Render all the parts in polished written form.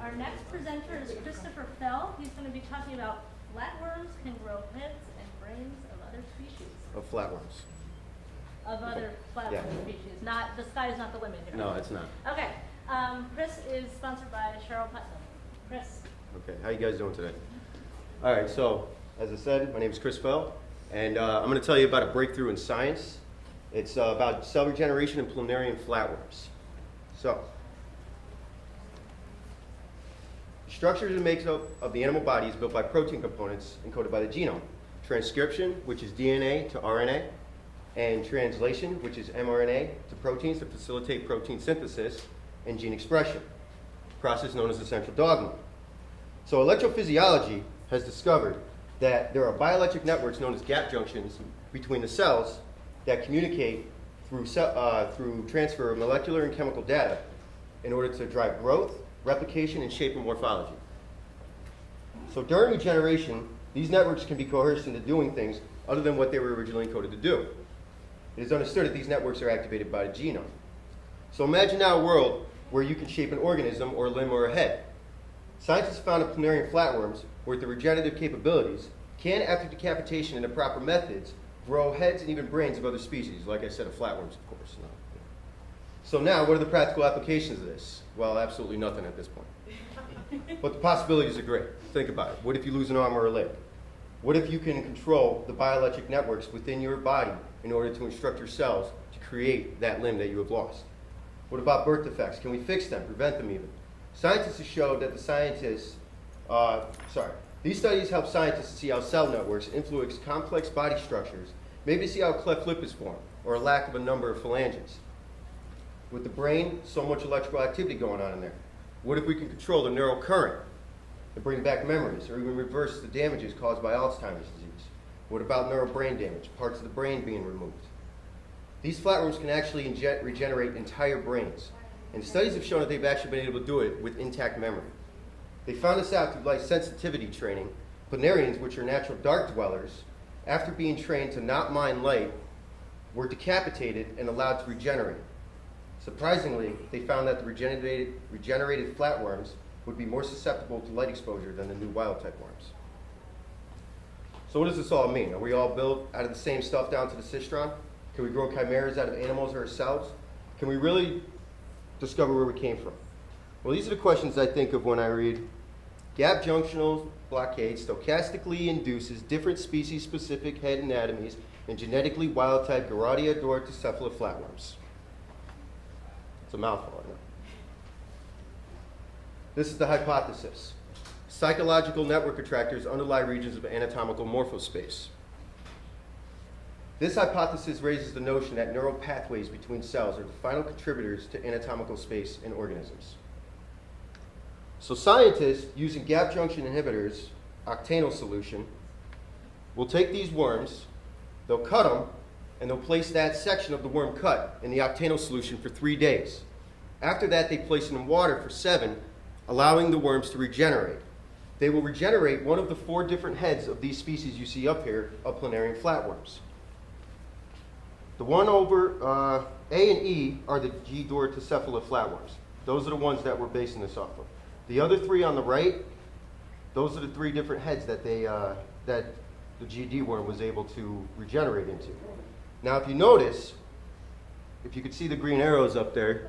Our next presenter is Christopher Fell. He's going to be talking about flatworms can grow heads and brains of other species. Of flatworms. Of other flatworm species. Not, the sky is not the limit here. No, it's not. Okay. Chris is sponsored by Cheryl Putnam. Chris. Okay, how you guys doing today? All right, so as I said, my name is Chris Fell, and I'm going to tell you about a breakthrough in science. It's about cell regeneration and Planarian flatworms. So, the structure and makeup of the animal body is built by protein components encoded by the genome. Transcription, which is DNA to RNA, and translation, which is mRNA to proteins to facilitate protein synthesis and gene expression, a process known as the central dogma. So electrophysiology has discovered that there are bioelectric networks known as gap junctions between the cells that communicate through transfer of molecular and chemical data in order to drive growth, replication, and shape and morphology. So during regeneration, these networks can be coerced into doing things other than what they were originally encoded to do. It is understood that these networks are activated by the genome. So imagine now a world where you can shape an organism or a limb or a head. Scientists found in Planarian flatworms with the regenerative capabilities can, after decapitation and the proper methods, grow heads and even brains of other species, like I said, of flatworms, of course. So now, what are the practical applications of this? Well, absolutely nothing at this point. But the possibilities are great. Think about it. What if you lose an arm or a leg? What if you can control the bioelectric networks within your body in order to instruct your cells to create that limb that you have lost? What about birth defects? Can we fix them, prevent them even? Scientists have showed that these studies help scientists to see how cell networks influence complex body structures, maybe see how a cleft lip is formed, or a lack of a number of phalanges. With the brain, so much electrical activity going on in there. What if we can control the neural current and bring back memories, or even reverse the damages caused by Alzheimer's disease? What about neural brain damage, parts of the brain being removed? These flatworms can actually regenerate entire brains. And studies have shown that they've actually been able to do it with intact memory. They found this out through light sensitivity training. Planarians, which are natural dark dwellers, after being trained to not mind light, were decapitated and allowed to regenerate. Surprisingly, they found that the regenerated flatworms would be more susceptible to light exposure than the new wild-type worms. So what does this all mean? Are we all built out of the same stuff down to the cistron? Can we grow chimeras out of animals or ourselves? Can we really discover where we came from? Well, these are the questions I think of when I read gap junctional blockade stochastically induces different species-specific head anatomies in genetically wild-type Garadia dortocephala flatworms. It's a mouthful, I know. This is the hypothesis. Psychological network attractors underlie regions of anatomical morphospace. This hypothesis raises the notion that neural pathways between cells are the final contributors to anatomical space in organisms. So scientists, using gap junction inhibitors, octanol solution, will take these worms, they'll cut them, and they'll place that section of the worm cut in the octanol solution for 3 days. After that, they place it in water for 7, allowing the worms to regenerate. They will regenerate one of the 4 different heads of these species you see up here of Planarian flatworms. The one over A and E are the G. dortocephala flatworms. Those are the ones that we're basing this off of. The other 3 on the right, those are the 3 different heads that that the GD worm was able to regenerate into. Now, if you notice, if you could see the green arrows up there,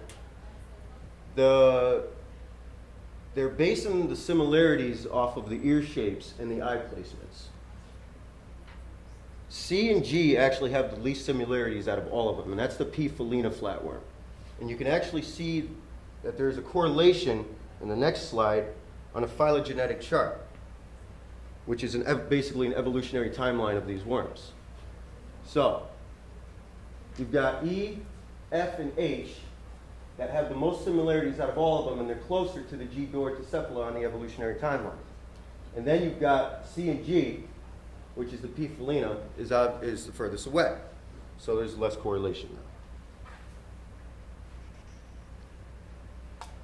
they're basing the similarities off of the ear shapes and the eye placements. C and G actually have the least similarities out of all of them, and that's the P. felina flatworm. And you can actually see that there's a correlation in the next slide on a phylogenetic chart, which is basically an evolutionary timeline of these worms. So, you've got E, F, and H that have the most similarities out of all of them, and they're closer to the G. dortocephala on the evolutionary timeline. And then you've got C and G, which is the P. felina, is the furthest away. So there's less correlation now.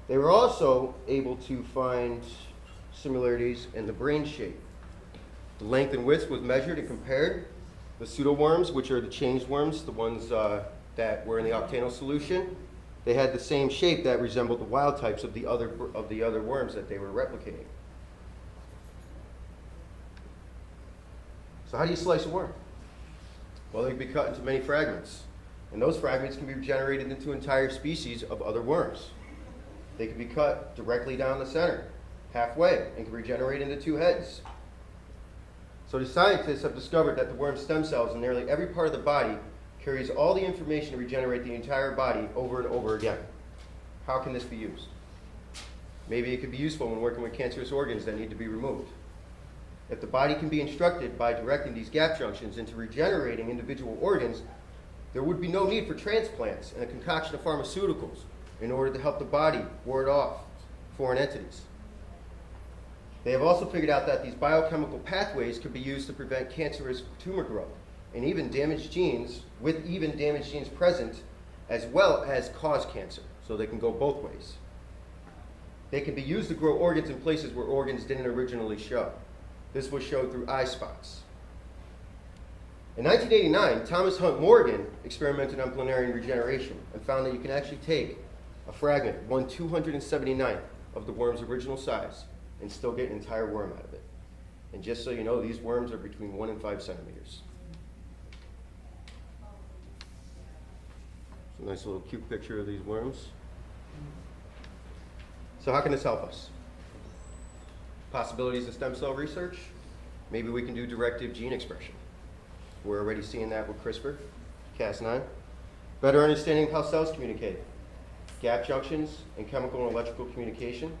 They were also able to find similarities in the brain shape. The length and width was measured and compared. The pseudoworms, which are the changed worms, the ones that were in the octanol solution, they had the same shape that resembled the wild types of the other worms that they were replicating. So how do you slice a worm? Well, they can be cut into many fragments, and those fragments can be regenerated into entire species of other worms. They can be cut directly down the center, halfway, and can regenerate into two heads. So the scientists have discovered that the worm stem cells in nearly every part of the body carries all the information to regenerate the entire body over and over again. How can this be used? Maybe it could be useful when working with cancerous organs that need to be removed. If the body can be instructed by directing these gap junctions into regenerating individual organs, there would be no need for transplants and a concoction of pharmaceuticals in order to help the body ward off foreign entities. They have also figured out that these biochemical pathways could be used to prevent cancerous tumor growth and even damaged genes, with even damaged genes present, as well as cause cancer. So they can go both ways. They can be used to grow organs in places where organs didn't originally show. This was showed through eye spots. In 1989, Thomas Hunt Morgan experimented on Planarian regeneration and found that you can actually take a fragment, 1/279th of the worm's original size, and still get an entire worm out of it. And just so you know, these worms are between 1 and 5 centimeters. It's a nice little cute picture of these worms. So how can this help us? Possibilities of stem cell research? Maybe we can do directive gene expression. We're already seeing that with CRISPR, Cas9. Better understanding of how cells communicate. Gap junctions and chemical and electrical communication.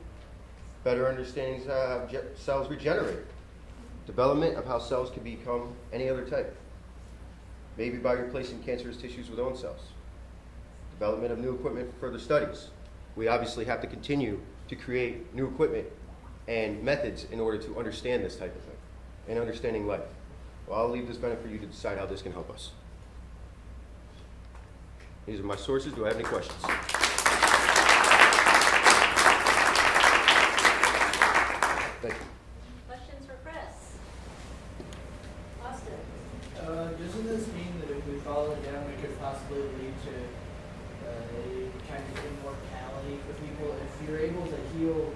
Better understanding of how cells regenerate. Development of how cells can become any other type. Maybe by replacing cancerous tissues with own cells. Development of new equipment for further studies. We obviously have to continue to create new equipment and methods in order to understand this type of thing and understanding life. Well, I'll leave this benefit for you to decide how this can help us. These are my sources. Do I have any questions? Thank you. Questions for Chris? Austin? Doesn't this mean that if we follow it down, it could possibly lead to a kind of immortality for people? If you're able to heal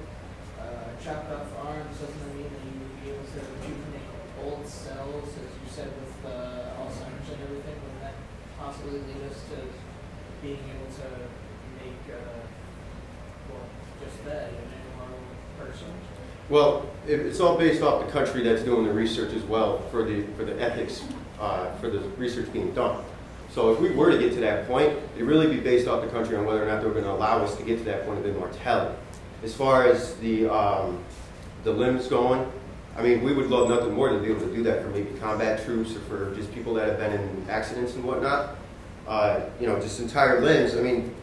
chopped off arms, doesn't that mean that you would be able to rejuvenate old cells, as you said with Alzheimer's and everything? Would that possibly lead us to being able to make, well, just that, an immortal person? Well, it's all based off the country that's doing the research as well for the ethics for the research being done. So if we were to get to that point, it'd really be based off the country on whether or not they're going to allow us to get to that point of immortality. As far as the limbs going, I mean, we would love nothing more than to be able to do that for maybe combat troops or for just people that have been in accidents and whatnot. Just entire limbs. I mean,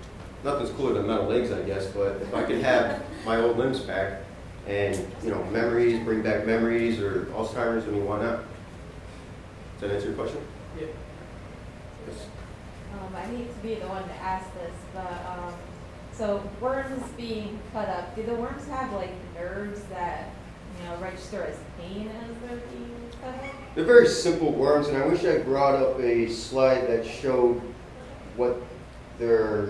nothing's cooler than metal legs, I guess, but if I could have my old limbs back and, memories, bring back memories or Alzheimer's, I mean, why not? Does that answer your question? Yeah. Yes. I hate to be the one to ask this, but so worms being cut up, do the worms have like nerves that register as pain as they're being cut up? They're very simple worms, and I wish I brought up a slide that showed what their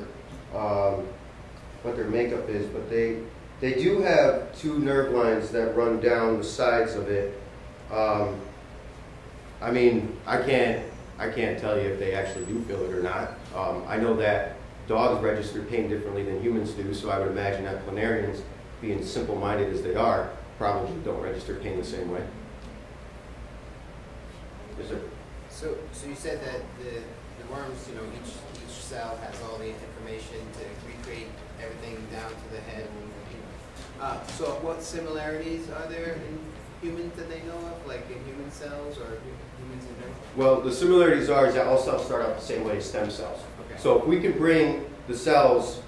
makeup is, but they do have two nerve lines that run down the sides of it. I mean, I can't tell you if they actually do feel it or not. I know that dogs register pain differently than humans do, so I would imagine that planarians, being simple-minded as they are, probably don't register pain the same way. Yes, sir. So you said that the worms, each cell has all the information to recreate everything down to the head. So what similarities are there in humans that they know of, like in human cells or humans in general? Well, the similarities are is that all cells start out the same way as stem cells. Okay. So if we can bring the cells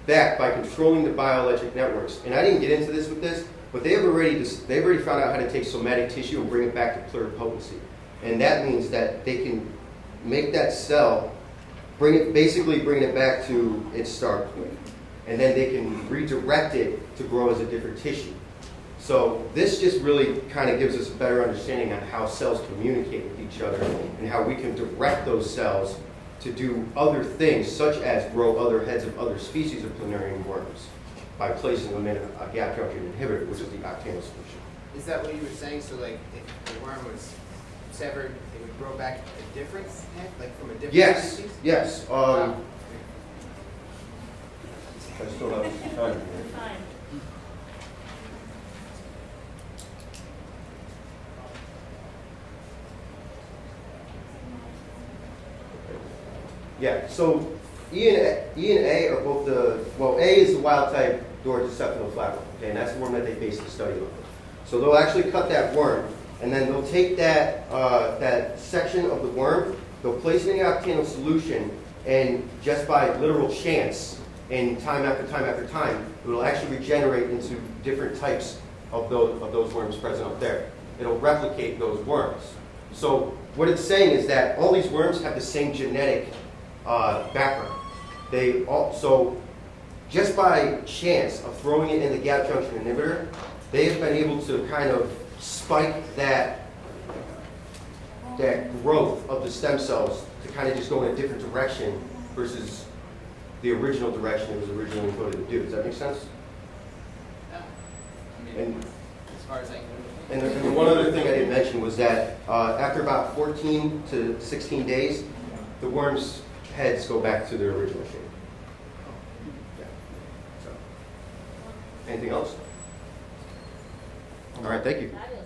back by controlling the bioelectric networks, and I didn't get into this with this, but they've already found out how to take somatic tissue and bring it back to pluripotency. And that means that they can make that cell, bring it back to its start point. And then they can redirect it to grow as a different tissue. So this just really kind of gives us a better understanding on how cells communicate with each other and how we can direct those cells to do other things, such as grow other heads of other species of planarian worms by placing them in a gap junction inhibitor, which is the octanol solution. Is that what you were saying? So like, if the worm was severed, it would grow back a different head, like from a different Yes, species? yes. Wow. I still have some time here. Fine. Yeah, so E and A are both well, A is the wild type Dorticephalus flatworm, okay, and that's the worm that they based the study on. So they'll actually cut that worm, and then they'll take that, that section of the worm, they'll place it in the octanol solution, and just by literal chance, and time after time after time, it will actually regenerate into different types of those worms present up there. It'll replicate those worms. So what it's saying is that all these worms have the same genetic background. So just by chance of throwing it in the gap junction inhibitor, they have been able to kind of spike that growth of the stem cells to kind of just go in a different direction versus the original direction it was originally encoded to do. Does that make sense? Yeah. I mean, And, as far as I can and the one other thing I didn't mention was that after about 14 to 16 days, the worms' heads go back to their original shape. Yeah. So, anything else? All right, thank you. Got it.